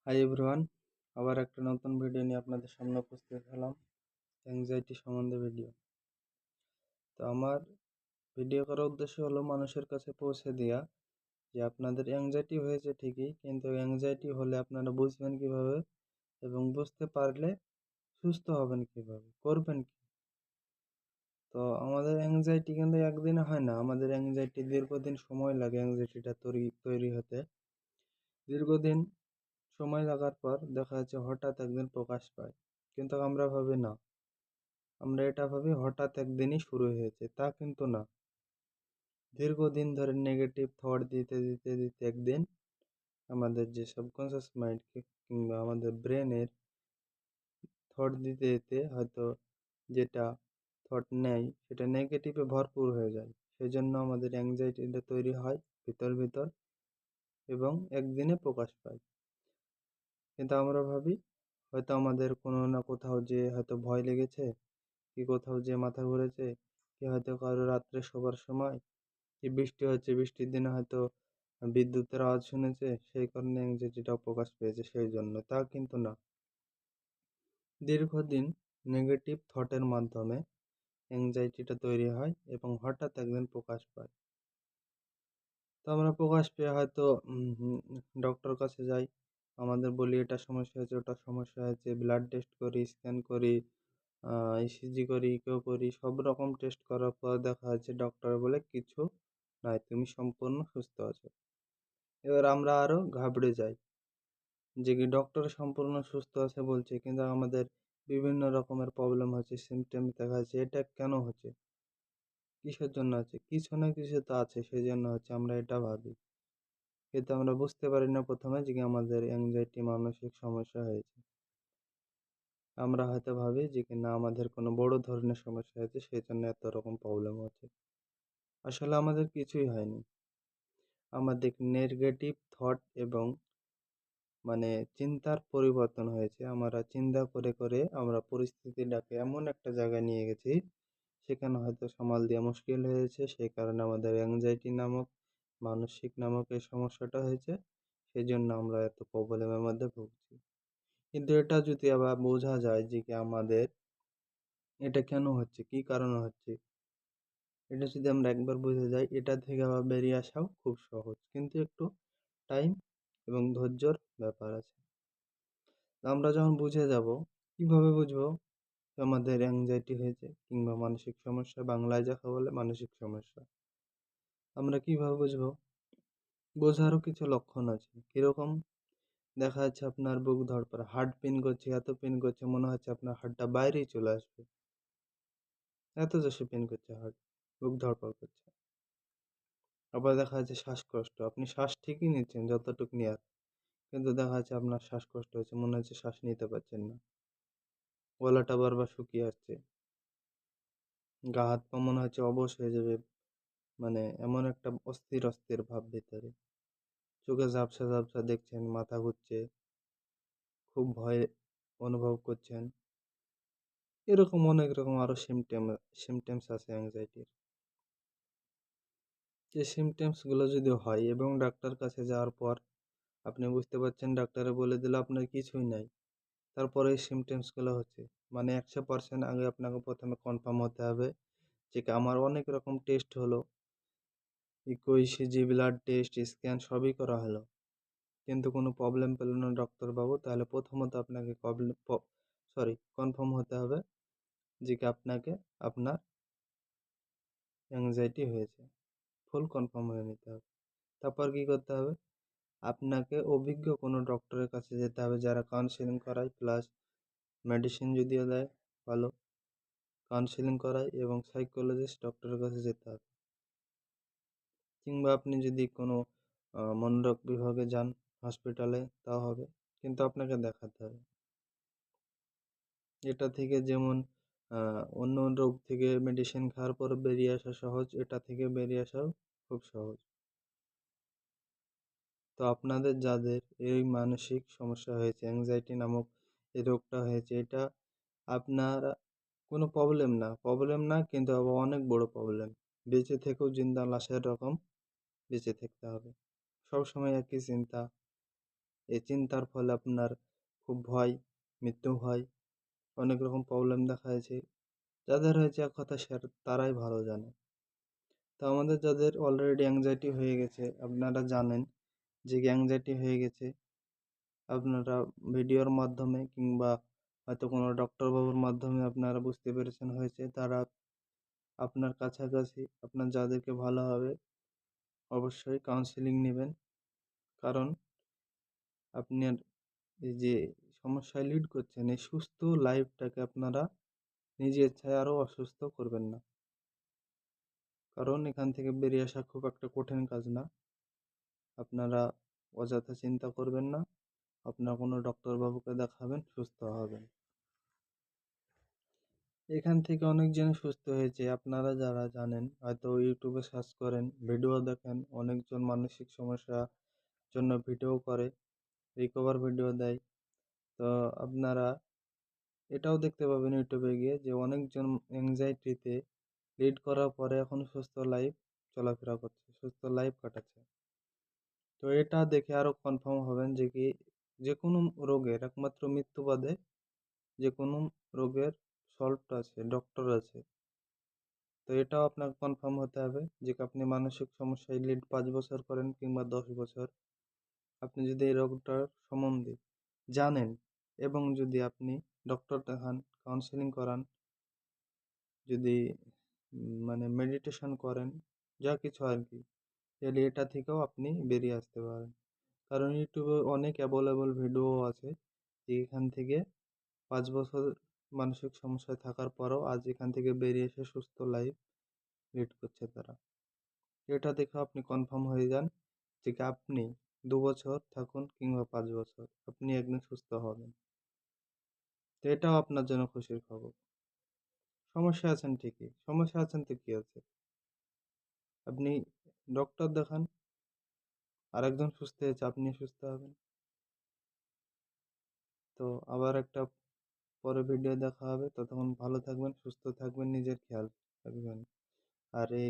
Hi everyone, আবার একটা নতুন ভিডিও নিয়ে আপনাদের সামনে উপস্থিত হলাম। অ্যাংজাইটি সম্বন্ধে ভিডিও। তো আমার ভিডিও করার উদ্দেশ্য হলো মানুষের কাছে পৌঁছে দেওয়া যে আপনাদের অ্যাংজাইটি হয়েছে ঠিকই, কিন্তু অ্যাংজাইটি হলে আপনারা বুঝবেন কিভাবে এবং বুঝতে পারলে সুস্থ হবেন কিভাবে, করবেন কি। তো আমাদের অ্যাংজাইটি কিন্তু একদিনে হয় না, আমাদের অ্যাংজাইটি দীর্ঘদিন সময় লাগে অ্যাংজাইটিটা তৈরি হতে। দীর্ঘদিন সময় লাগার পর দেখা যাচ্ছে হঠাৎ একদিন প্রকাশ পায়, কিন্তু আমরা ভাবি না, আমরা এটা ভাবি হঠাৎ একদিনই শুরু হয়েছে, তা কিন্তু না। দীর্ঘদিন ধরে নেগেটিভ থট দিতে দিতে দিতে একদিন আমাদের যে সাবকনসিয়াস মাইন্ড কিংবা আমাদের ব্রেনের থট দিতে দিতে হয়তো যেটা থট নেয় সেটা নেগেটিভে ভরপুর হয়ে যায়। সেই জন্য আমাদের অ্যাংজাইটিটা তৈরি হয় ভিতর ভিতর এবং একদিনে প্রকাশ পায়। কিন্তু আমরা ভাবি হয়তো আমাদের কোনো না কোথাও যে হয়তো ভয় লেগেছে, কি কোথাও যে মাথা ঘুরেছে, কি হয়তো কারো রাত্রে শোবার সময় কি বৃষ্টি হচ্ছে, বৃষ্টির দিনে হয়তো বিদ্যুতের আওয়াজ শুনেছে, সেই কারণে অ্যাংজাইটিটা প্রকাশ পেয়েছে সেই জন্য। তা কিন্তু না, দীর্ঘদিন নেগেটিভ থটের মাধ্যমে অ্যাংজাইটিটা তৈরি হয় এবং হঠাৎ একদিন প্রকাশ পায়। তো আমরা প্রকাশ পেয়ে হয়তো ডক্টর কাছে যাই, আমাদের বলি এটা সমস্যা হয়েছে, ওটা সমস্যা হয়েছে, ব্লাড টেস্ট করি, স্ক্যান করি, ইসিজি করি, ইকো করি, সব রকম টেস্ট করার পর দেখা যাচ্ছে ডক্টর বলে কিছু নাই, তুমি সম্পূর্ণ সুস্থ আছো। এবার আমরা আরো ঘাবড়ে যাই যে কি ডক্টর সম্পূর্ণ সুস্থ আছে বলছে, কিন্তু আমাদের বিভিন্ন রকমের প্রবলেম হচ্ছে, সিমটম দেখা যাচ্ছে। এটা কেন হচ্ছে, কিসের জন্য আছে, কিছু না কিছু তো আছে, সেই জন্য হচ্ছে, আমরা এটা ভাবি। কিন্তু আমরা বুঝতে পারি না প্রথমে যে কি আমাদের অ্যাংজাইটি মানসিক সমস্যা হয়েছে। আমরা হয়তো ভাবি যে কি না আমাদের কোনো বড় ধরনের সমস্যা হয়েছে, সেই জন্য এত রকম প্রবলেম হচ্ছে। আসলে আমাদের কিছুই হয়নি, আমাদের নেগেটিভ থট এবং চিন্তার পরিবর্তন হয়েছে। আমরা চিন্তা করে করে আমরা পরিস্থিতিটাকে এমন একটা জায়গায় নিয়ে গেছি, সেখানে হয়তো সামাল দেওয়া মুশকিল হয়েছে। সেই কারণে আমাদের অ্যাংজাইটি নামক মানসিক নামক এই সমস্যাটা হয়েছে। সেই জন্য আমরা এত প্রবলেমের মধ্যে ভুগছি। কিন্তু এটা যদি আবার বোঝা যায় যে কি আমাদের এটা কেন হচ্ছে, কি কারণে হচ্ছে, এটা যদি আমরা একবার বুঝে যাই, এটা থেকে আবার বেরিয়ে আসাও খুব সহজ, কিন্তু একটু টাইম এবং ধৈর্যর ব্যাপার আছে। আমরা যখন বুঝে যাব, কিভাবে বুঝবো যে আমাদের অ্যাংজাইটি হয়েছে কিংবা মানসিক সমস্যা, বাংলায় যাকে বলে মানসিক সমস্যা, আমরা কিভাবে বুঝবো? বোঝারও কিছু লক্ষণ আছে। কিরকম? দেখা যাচ্ছে আপনার বুক ধড়ফড়, হার্ট পেন করছে, এত পেন করছে মনে হচ্ছে আপনার হার্টটা বাইরেই চলে আসবে, এত জোরে পেন করছে হার্ট, বুক ধড়ফড় করছে। আবার দেখা যাচ্ছে শ্বাসকষ্ট, আপনি শ্বাস ঠিকই নিচ্ছেন যতটুকু নেওয়ার, কিন্তু দেখা যাচ্ছে আপনার শ্বাসকষ্ট হচ্ছে, মনে হচ্ছে শ্বাস নিতে পারছেন না, গলাটা বারবার শুকিয়ে আসছে, গা হাত পা মনে হচ্ছে অবশ হয়ে যাবে, এমন একটা অস্থির অস্থির ভাব ভিতরে, চোখে ঝাপসা ঝাপসা দেখছেন, মাথা ঘুরছে, খুব ভয় অনুভব করছেন। এরকম অনেক রকম আরো সিমটেমস আছে অ্যাংজাইটির। এই সিমটেমস গুলো যদি হয় এবং ডাক্তার কাছে যাওয়ার পর আপনি বুঝতে পারছেন, ডাক্তারে বলে দিল আপনার কিছুই নাই, তারপরে এই সিমটেমস গুলো হচ্ছে, 100% আগে আপনাকে প্রথমে কনফার্ম হতে হবে যে আমার অনেক রকম টেস্ট হলো, echo, ECG, blood test, scan সবই করা হলো, কিন্তু কোনো প্রবলেম পেল না ডাক্তারবাবু। তাহলে প্রথমত আপনাকে কনফার্ম হতে হবে যে কি আপনাকে আপনার অ্যাংজাইটি হয়েছে, ফুল কনফার্ম হয়ে নিতে হবে। তারপর কি করতে হবে? আপনাকে অভিজ্ঞ কোনো ডক্টরের কাছে যেতে হবে, যারা কাউন্সেলিং করায়, প্লাস মেডিসিন যদিও দেয় ভালো, কাউন্সেলিং করায়, এবং সাইকোলজিস্ট ডক্টরের কাছে যেতে হবে। কিংবা আপনি যদি কোনো মনোরোগ বিভাগে যান, হসপিটালে, তাও হবে, কিন্তু আপনাকে দেখাতে হবে। এটা থেকে যেমন অন্য রোগ থেকে মেডিসিন খাওয়ার পর বেরিয়ে আসা সহজ, এটা থেকে বেরিয়ে আসাও খুব সহজ। তো আপনাদের যাদের এই মানসিক সমস্যা হয়েছে, অ্যাংজাইটি নামক এই রোগটা হয়েছে, এটা আপনার কোনো প্রবলেম না, কিন্তু আবার অনেক বড় প্রবলেম। বেঁচে থেকেও জিন্দা লাশের রকম বেঁচে থাকতে হবে, সবসময় একই চিন্তা, এই চিন্তার ফলে আপনার খুব ভয়, মৃত্যু ভয়, অনেক রকম প্রবলেম দেখা দিয়েছে। যাদের হয়েছে এক কথায় তারাই ভালো জানে। তো আমাদের যাদের অলরেডি অ্যাংজাইটি হয়ে গেছে, আপনারা জানেন যে অ্যাংজাইটি হয়ে গেছে, আপনারা ভিডিওর মাধ্যমে কিংবা হয়তো কোনো ডক্টর বাবুর মাধ্যমে আপনারা বুঝতে পেরেছেন হয়েছে, তারা আপনার কাছাকাছি আপনার যাদেরকে ভালো হবে অবশ্যই কাউন্সেলিং নেবেন। কারণ আপনার এই যে সমস্যায় লিড করছেন, এই সুস্থ লাইফটাকে আপনারা নিজের ইচ্ছায় আরো অসুস্থ করবেন না। কারণ এখান থেকে বেরিয়ে আসা খুব একটা কঠিন কাজ না। আপনারা অযথা চিন্তা করবেন না। আপনার কোনো ডক্টর বাবুকে দেখাবেন, সুস্থ হবেন। এখান থেকে অনেকজন সুস্থ হয়েছে। আপনারা যারা জানেন হয়তো ইউটিউবে সার্চ করেন, ভিডিও দেখেন, অনেকজন মানসিক সমস্যার জন্য ভিডিও করে, রিকভার ভিডিও দেয়। তো আপনারা এটাও দেখতে পাবেন ইউটিউবে গিয়ে যে অনেকজন অ্যাংজাইটিতে লিড করার পরে এখন সুস্থ লাইফ চলাফেরা করছে, সুস্থ লাইফ কাটাচ্ছে। তো এটা দেখে আরো কনফার্ম হবেন যে কি যে কোনো রোগের একমাত্র মৃত্যু বাদে যে কোনো রোগের সল্ভ আছে, ডক্টর আছে। তো এটাও আপনাকে কনফার্ম হতে হবে যে আপনি মানসিক সমস্যায় লিড 5 বছর করেন কিংবা 10 বছর, আপনি যদি এই রোগটার সম্বন্ধে জানেন এবং যদি আপনি ডক্টর দেখান, কাউন্সেলিং করান, যদি মানে মেডিটেশন করেন, যা কিছু আর কি, তাহলে এটা থেকেও আপনি বেরিয়ে আসতে পারেন। কারণ ইউটিউবে অনেক অ্যাভেলেবল ভিডিও আছে যে এখান থেকে 5 বছর মানসিক সমস্যায় থাকার পরও আজ এখান থেকে বেরিয়ে এসে সুস্থ লাইফ লিড করছে তারা। এটা দেখে আপনি কনফার্ম হয়ে যান যে কি আপনি 2 বছর থাকুন কিংবা 5 বছর, আপনি একদিন সুস্থ হবেন। তো এটাও আপনার জন্য খুশির খবর। সমস্যা আছেন ঠিকই, সমস্যা আছেন তো কি আছে, আপনি ডক্টর দেখান, আরেকজন সুস্থ হয়েছে, আপনি সুস্থ হবেন। তো আবার একটা পরে ভিডিও দেখা হবে, ততক্ষণ ভালো থাকবেন, সুস্থ থাকবেন, নিজের খেয়াল রাখবেন। আর এই